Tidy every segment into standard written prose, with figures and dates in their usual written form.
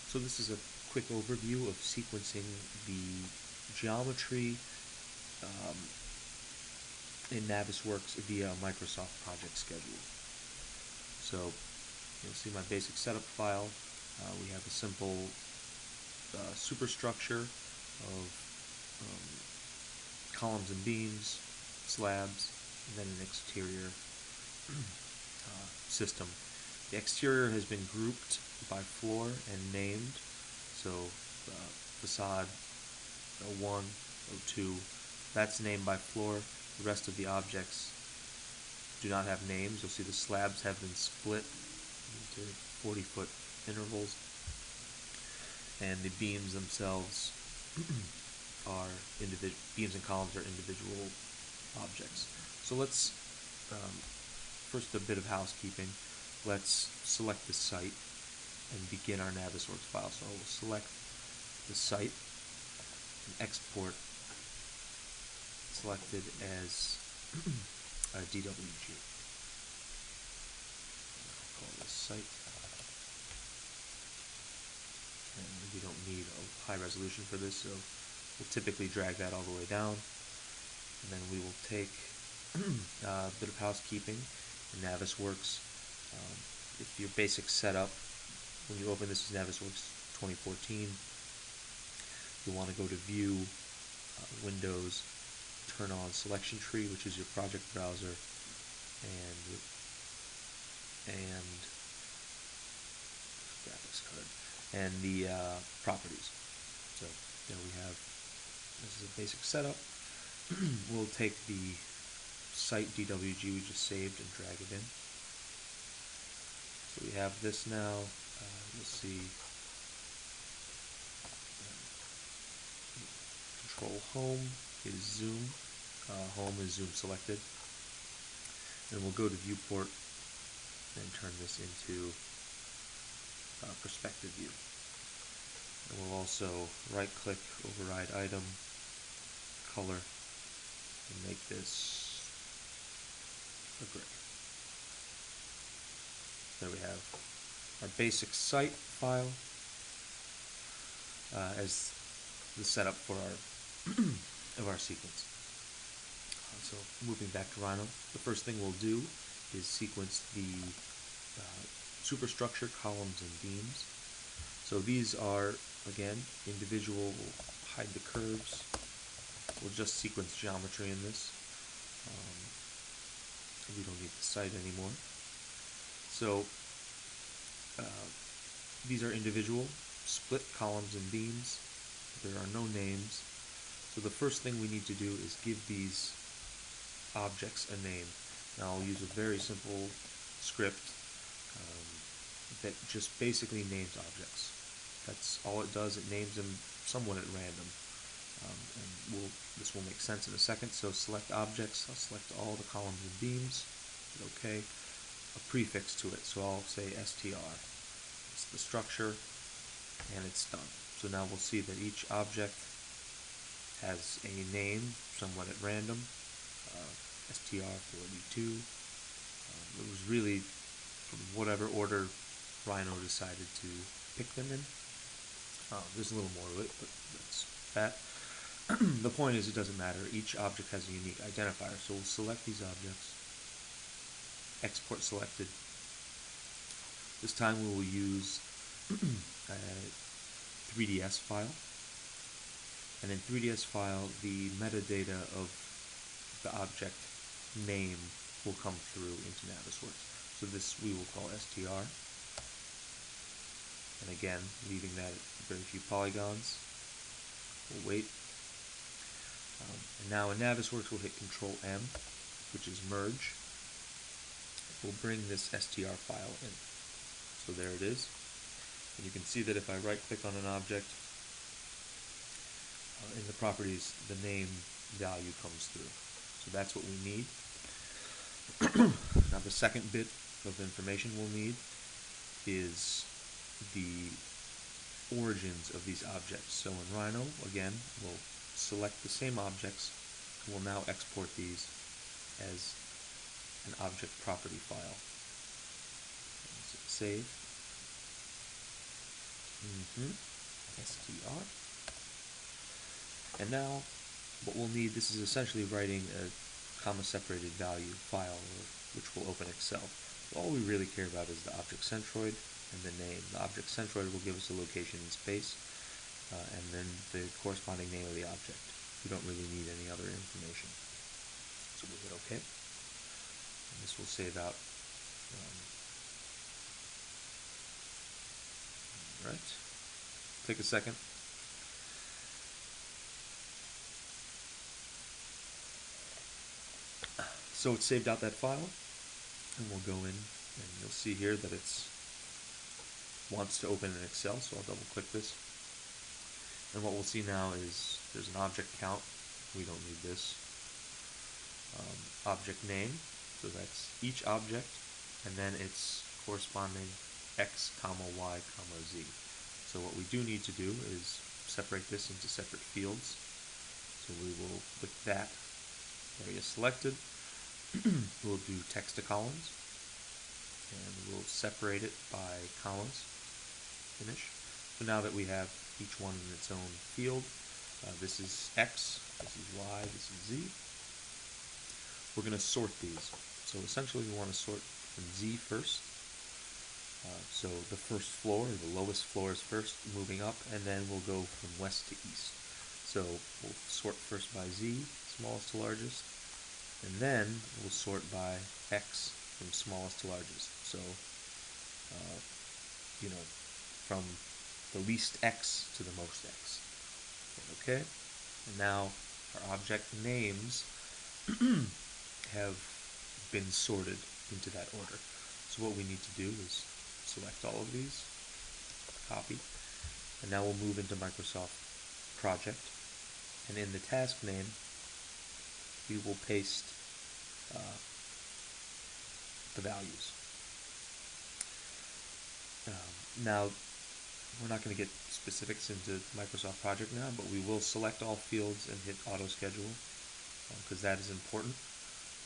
So this is a quick overview of sequencing the geometry in Navisworks via Microsoft Project Schedule. So you'll see my basic setup file. We have a simple superstructure of columns and beams, slabs, and then an exterior system. The exterior has been grouped by floor and named. So facade 01, 02, that's named by floor. The rest of the objects do not have names. You'll see the slabs have been split into 40-foot intervals, and the beams themselves are beams and columns are individual objects. So let's first a bit of housekeeping. Let's select the site and begin our Navisworks file. So I will select the site and export selected as a DWG. I'll call this site. And we don't need a high resolution for this, so we'll typically drag that all the way down. And then we will take a bit of housekeeping in Navisworks. If your basic setup, when you open this as Navisworks 2014, you'll want to go to View, Windows, turn on Selection Tree, which is your project browser, and graphics card, and the properties. So there we have, this is a basic setup. We'll take the site DWG we just saved and drag it in. So we have this now. You'll see Control Home is Zoom. Home is Zoom selected. And we'll go to Viewport and turn this into Perspective View. And we'll also right-click, override item, color, and make this a gray. There we have our basic site file as the setup for our of our sequence. So moving back to Rhino, the first thing we'll do is sequence the superstructure columns and beams. So these are, again, individual. We'll hide the curves. We'll just sequence geometry in this. We don't need the site anymore. So these are individual split columns and beams. There are no names. So the first thing we need to do is give these objects a name. Now I'll use a very simple script that just basically names objects. That's all it does. It names them somewhat at random. And this will make sense in a second. So select objects. I'll select all the columns and beams. Hit OK. A prefix to it. So I'll say str. It's the structure, and it's done. So now we'll see that each object has a name somewhat at random. str42. It was really from whatever order Rhino decided to pick them in. There's a little more to it, but that's that. The point is, it doesn't matter. Each object has a unique identifier. So we'll select these objects, export selected. This time we will use a 3ds file. And in 3ds file, the metadata of the object name will come through into Navisworks. So this we will call str. And again, leaving that at very few polygons. We'll wait. And now in Navisworks, we'll hit Control M, which is merge. We'll bring this str file in. So there it is. And you can see that if I right-click on an object, in the properties, the name value comes through. So that's what we need. Now the second bit of information we'll need is the origins of these objects. So in Rhino, again, we'll select the same objects, and we'll now export these as an object property file. Save. str. And now what we'll need, this is essentially writing a comma-separated value file, which will open Excel. All we really care about is the object centroid and the name. The object centroid will give us a location in space, and then the corresponding name of the object. We don't really need any other information. So we'll hit OK. And this will save out. Right. Take a second. So it's saved out that file, and we'll go in, and you'll see here that it's wants to open in Excel, so I'll double click this. And what we'll see now is there's an object count. We don't need this. Object name, so that's each object, and then its corresponding x, comma, y, comma, z. So what we do need to do is separate this into separate fields. So we will, with that area selected, we'll do text to columns, and we'll separate it by commas. Finish. So now that we have each one in its own field, this is x, this is y, this is z. We're going to sort these. So essentially we want to sort from z first. So the first floor, or the lowest floor is first, moving up, and then we'll go from west to east. So we'll sort first by z, smallest to largest, and then we'll sort by x from smallest to largest. So, from the least x to the most x. Okay? And now our object names have been sorted into that order. So what we need to do is select all of these, copy, and now we'll move into Microsoft Project, and in the task name we will paste the values. Now we're not going to get specifics into Microsoft Project now, but we will select all fields and hit auto schedule because that is important.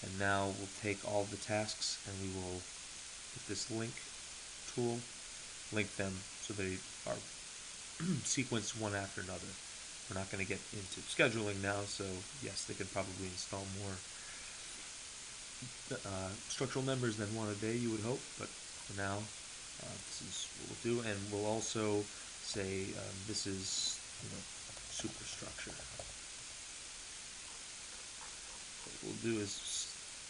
And now we'll take all the tasks and we will, with this link tool, link them so they are sequenced one after another. We're not going to get into scheduling now, so yes, they could probably install more structural members than one a day, you would hope, but for now, this is what we'll do, and we'll also say this is superstructure. What we'll do is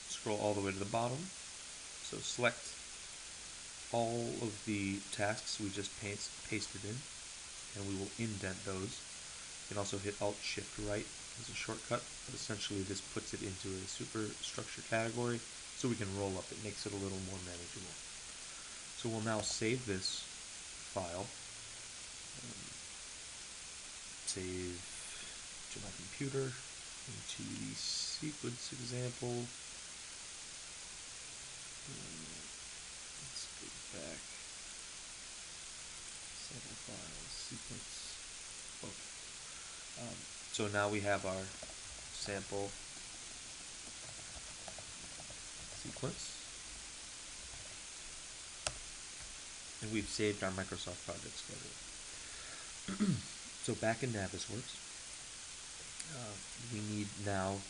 scroll all the way to the bottom, so select all of the tasks we just pasted in, and we will indent those. You can also hit Alt-Shift-Right as a shortcut, but essentially this puts it into a superstructure category so we can roll up. It makes it a little more manageable. So we'll now save this file, save to my computer, into the sequence example. Let's go back. Sample file, sequence. Okay. So now we have our sample sequence, and we've saved our Microsoft Project schedule. So back in Navisworks, we need now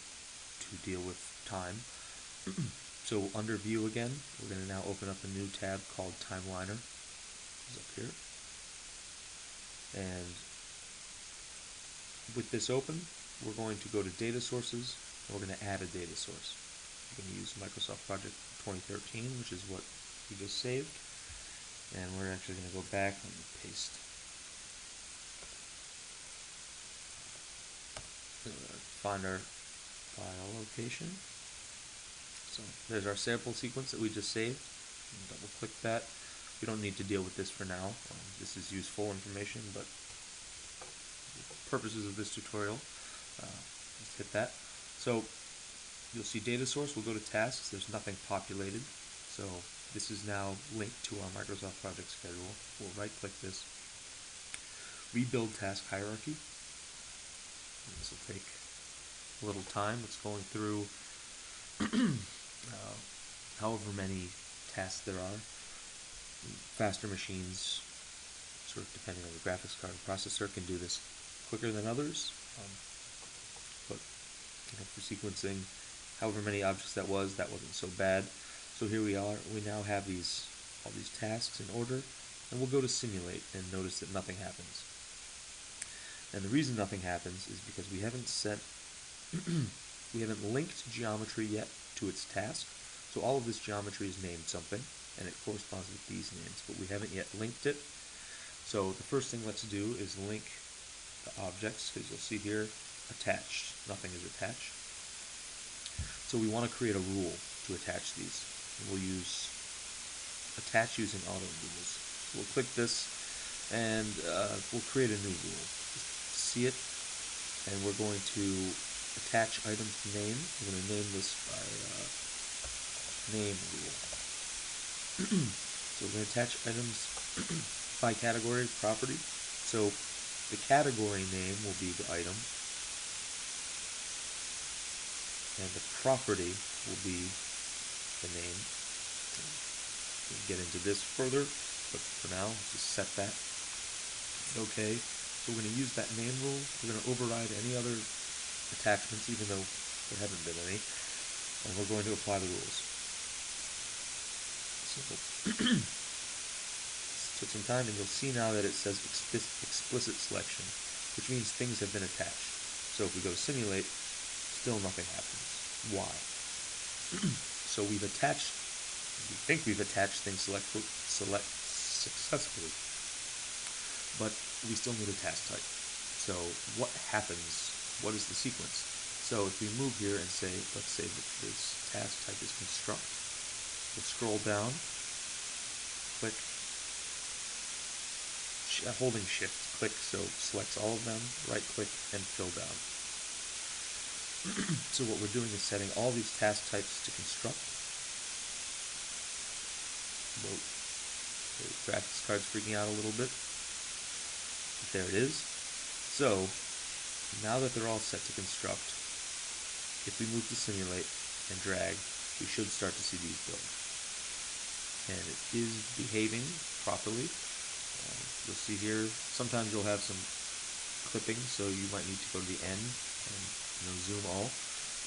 to deal with time. So under View again, we're going to now open up a new tab called Timeliner. It's up here. And with this open, we're going to go to Data Sources, and we're going to add a data source. We're going to use Microsoft Project 2013, which is what we just saved. And we're actually going to go back and paste. Find our file location. So there's our sample sequence that we just saved. Double click that. We don't need to deal with this for now. This is useful information, but for purposes of this tutorial, let's hit that. So you'll see data source. We'll go to tasks. There's nothing populated. So this is now linked to our Microsoft Project schedule. We'll right click this. Rebuild task hierarchy. And this will take a little time. It's going through however many tasks there are. Faster machines sort of depending on the graphics card and processor, can do this quicker than others. But for sequencing however many objects that wasn't so bad. So here we are. We now have all these tasks in order, and we'll go to simulate and notice that nothing happens. And the reason nothing happens is because we haven't we haven't linked geometry yet to its task. So all of this geometry is named something, and it corresponds with these names, but we haven't yet linked it. So the first thing let's do is link the objects, because you'll see here, attached. Nothing is attached. So we want to create a rule to attach these. And we'll use attach using auto rules. So we'll click this, and we'll create a new rule. See it, and we're going to attach item to name. We're going to name this by name rule. So we're going to attach items by category property. So the category name will be the item, and the property will be the name. We'll get into this further, but for now, just set that. Okay, so we're going to use that name rule. We're going to override any other attachments, even though there haven't been any, and we're going to apply the rules. So took some time, and you'll see now that it says explicit selection, which means things have been attached. So if we go to simulate, still nothing happens. Why? So we think we've attached things successfully, but we still need a task type. So what happens? What is the sequence? So if we move here and say, let's say that this task type is construct, we'll scroll down, click, holding shift, click, so selects all of them, right click, and fill down. So what we're doing is setting all these task types to construct. Whoa, the graphics card's freaking out a little bit. But there it is. So now that they're all set to construct, if we move to simulate and drag, we should start to see these build. And it is behaving properly. You'll see here, sometimes you'll have some clipping, so you might need to go to the end and zoom all.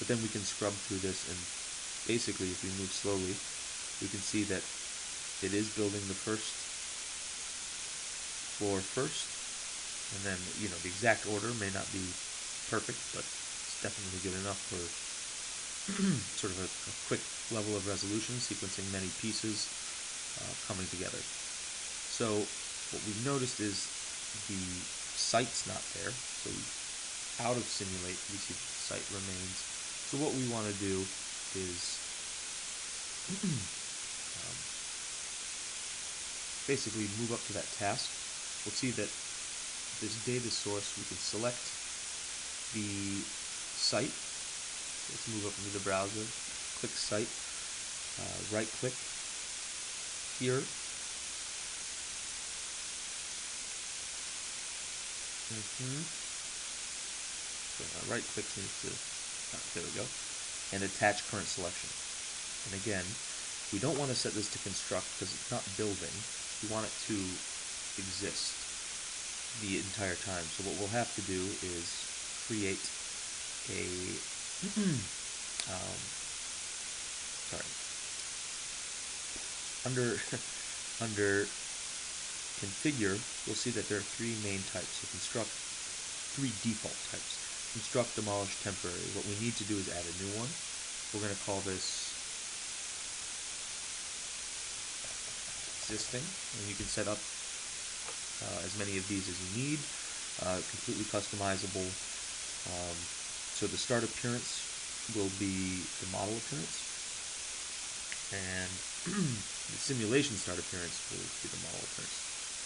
But then we can scrub through this, and basically if we move slowly, we can see that it is building the first floor first, and then the exact order may not be perfect, but it's definitely good enough for sort of a quick level of resolution, sequencing many pieces coming together. So what we've noticed is the site's not there, so out of simulate we see the site remains. So what we want to do is basically move up to that task. We'll see that this data source, we can select the site. Let's move up into the browser, click site, right click here, so right click needs to, there we go, and attach current selection. And again, we don't want to set this to construct because it's not building. We want it to exist the entire time. So what we'll have to do is create a under configure, you'll see that there are three main types. So construct, three default types: construct, demolish, temporary. What we need to do is add a new one. We're going to call this existing, and you can set up as many of these as you need. Completely customizable. So the start appearance will be the model appearance, and the simulation start appearance will be the model appearance,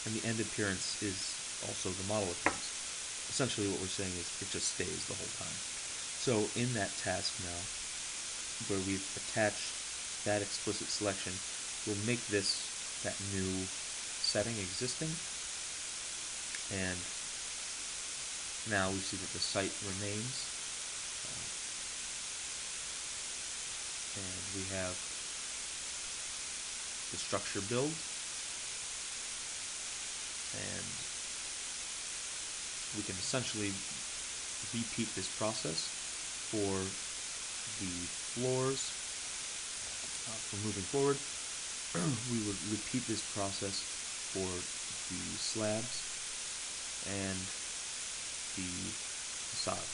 and the end appearance is also the model appearance. Essentially what we're saying is it just stays the whole time. So in that task now, where we've attached that explicit selection, we'll make this that new setting existing, and now we see that the site remains, and we have the structure build, and we can essentially repeat this process for the floors. For moving forward, we would repeat this process for the slabs and the facade.